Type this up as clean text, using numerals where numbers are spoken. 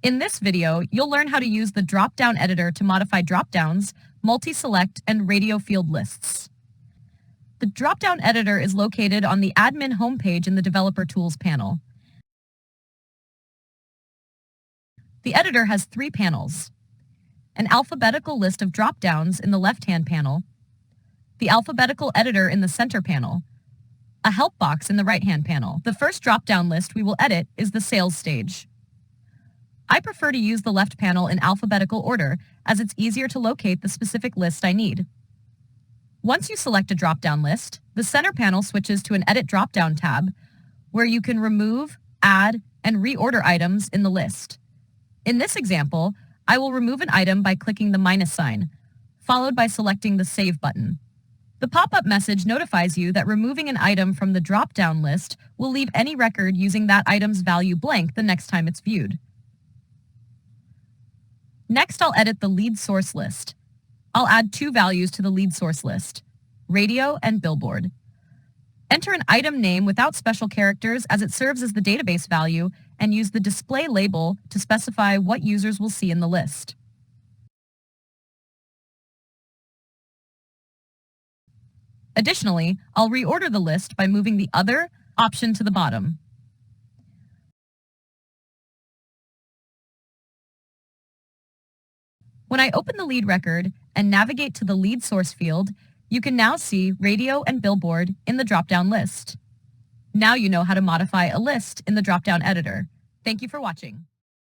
In this video, you'll learn how to use the Dropdown Editor to modify dropdowns, multi-select, and radio field lists. The Dropdown Editor is located on the Admin homepage in the Developer Tools panel. The editor has three panels: an alphabetical list of dropdowns in the left-hand panel, the alphabetical editor in the center panel, a help box in the right-hand panel. The first dropdown list we will edit is the sales stage. I prefer to use the left panel in alphabetical order as it's easier to locate the specific list I need. Once you select a dropdown list, the center panel switches to an Edit Dropdown tab where you can remove, add, and reorder items in the list. In this example, I will remove an item by clicking the minus sign, followed by selecting the Save button. The pop-up message notifies you that removing an item from the drop-down list will leave any record using that item's value blank the next time it's viewed. Next, I'll edit the lead source list. I'll add two values to the lead source list: radio and billboard. Enter an item name without special characters as it serves as the database value, and use the display label to specify what users will see in the list. Additionally, I'll reorder the list by moving the Other option to the bottom. When I open the lead record and navigate to the lead source field, you can now see radio and billboard in the drop-down list. Now you know how to modify a list in the drop-down editor. Thank you for watching.